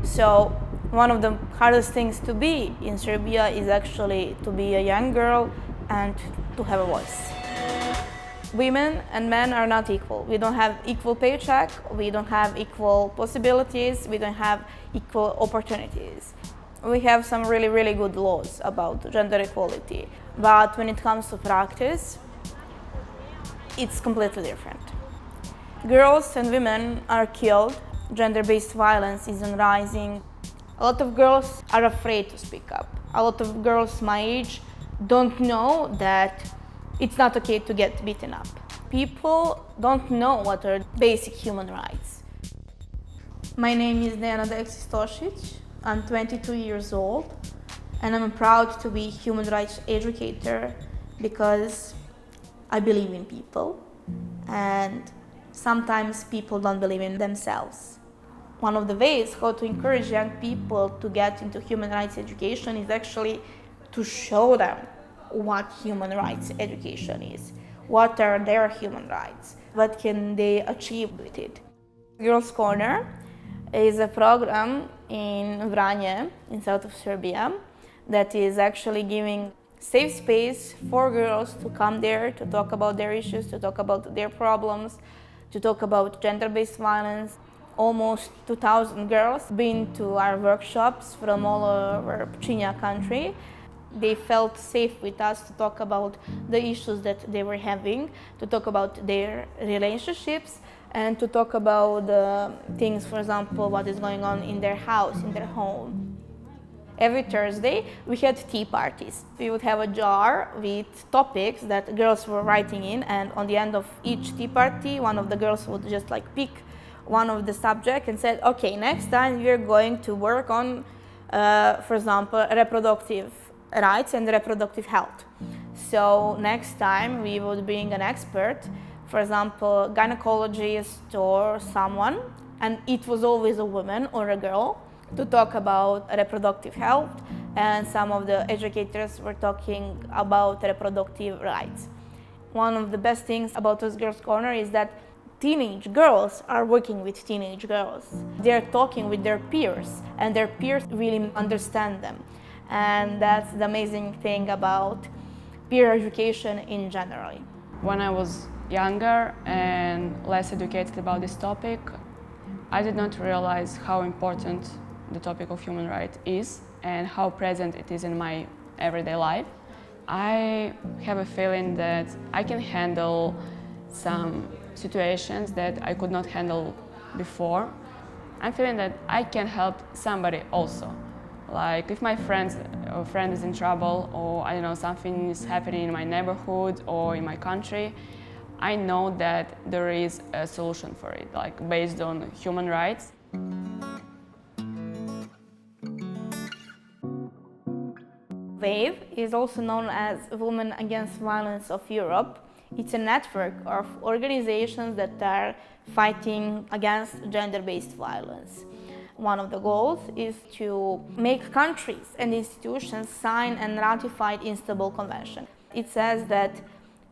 So one of the hardest things to be in Serbia is actually to be a young girl and to have a voice. Women and men are not equal. We don't have equal paycheck, we don't have equal possibilities, we don't have equal opportunities. We have some really, really good laws about gender equality, but when it comes to practice, it's completely different. Girls and women are killed, gender-based violence is on rising. A lot of girls are afraid to speak up. A lot of girls my age don't know that it's not okay to get beaten up. People don't know what are basic human rights. My name is Dejana Stosic. I'm 22 years old, and I'm proud to be human rights educator because I believe in people, and sometimes people don't believe in themselves. One of the ways how to encourage young people to get into human rights education is actually to show them what human rights education is, what are their human rights, what can they achieve with it. Girls' Corner is a program in Vranje, in south of Serbia, that is actually giving safe space for girls to come there, to talk about their issues, to talk about their problems, to talk about gender-based violence. Almost 2,000 girls been to our workshops from all over Pčinja country. They felt safe with us to talk about the issues that they were having, to talk about their relationships, and to talk about things, for example, what is going on in their house, in their home. Every Thursday, we had tea parties. We would have a jar with topics that girls were writing in, and on the end of each tea party, one of the girls would just pick one of the subjects and said, okay, next time we're going to work on, for example, reproductive rights and reproductive health. So next time we would bring an expert, for example, gynecologist or someone, and it was always a woman or a girl, to talk about reproductive health, and some of the educators were talking about reproductive rights. One of the best things about this Girls' Corner is that teenage girls are working with teenage girls. They're talking with their peers, and their peers really understand them. And that's the amazing thing about peer education in general. When I was younger and less educated about this topic, I did not realize how important the topic of human rights is and how present it is in my everyday life. I have a feeling that I can handle some situations that I could not handle before. I'm feeling that I can help somebody also. Like if my friend is in trouble, or I don't know, something is happening in my neighborhood or in my country, I know that there is a solution for it, based on human rights. WAVE is also known as Women Against Violence of Europe. It's a network of organizations that are fighting against gender-based violence. One of the goals is to make countries and institutions sign and ratify the Istanbul Convention. It says that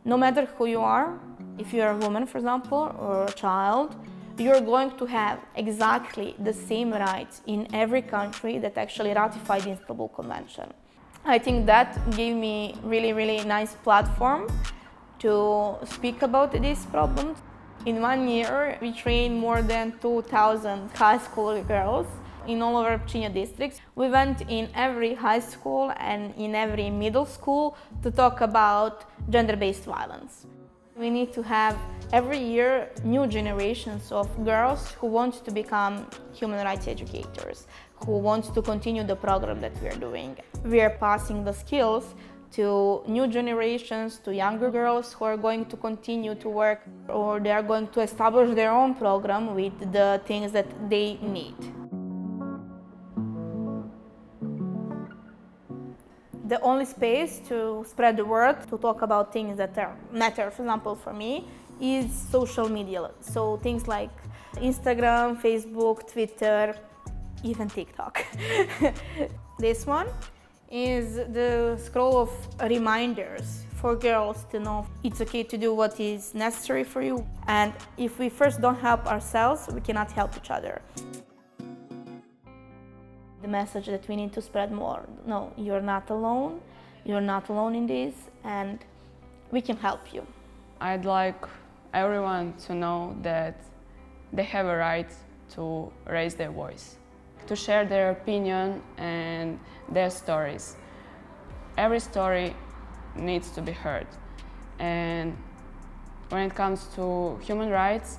no matter who you are, if you're a woman, for example, or a child, you're going to have exactly the same rights in every country that actually ratified the Istanbul Convention. I think that gave me really, really nice platform to speak about these problems. In 1 year, we trained more than 2,000 high school girls in all over Pčinja districts. We went in every high school and in every middle school to talk about gender-based violence. We need to have every year new generations of girls who want to become human rights educators, who want to continue the program that we are doing. We are passing the skills to new generations, to younger girls who are going to continue to work, or they are going to establish their own program with the things that they need. The only space to spread the word, to talk about things that matter, for example, for me, is social media. So things like Instagram, Facebook, Twitter, even TikTok. This one is the scroll of reminders for girls to know it's okay to do what is necessary for you. And if we first don't help ourselves, we cannot help each other. The message that we need to spread more. No, you're not alone. You're not alone in this, and we can help you. I'd like everyone to know that they have a right to raise their voice, to share their opinion and their stories. Every story needs to be heard. And when it comes to human rights,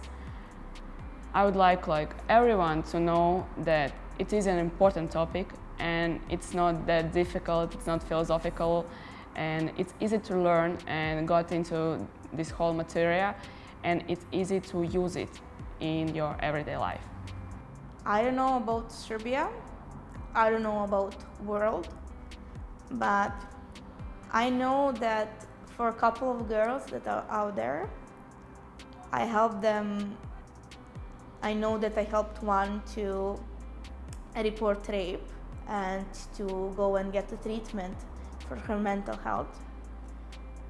I would like everyone to know that it is an important topic and it's not that difficult, it's not philosophical, and it's easy to learn and got into this whole material, and it's easy to use it in your everyday life. I don't know about Serbia, I don't know about world, but I know that for a couple of girls that are out there, I helped them. I know that I helped one to report rape and to go and get a treatment for her mental health.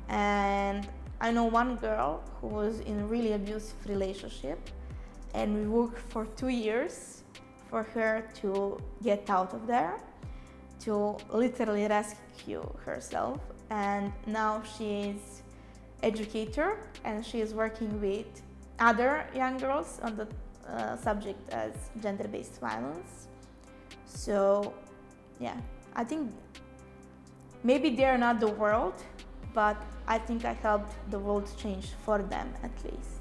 And I know one girl who was in a really abusive relationship, and we worked for 2 years for her to get out of there, to literally rescue herself. And now she is educator, and she is working with other young girls on the subject as gender-based violence. So yeah, I think maybe they're not the world, but I think I helped the world change for them at least.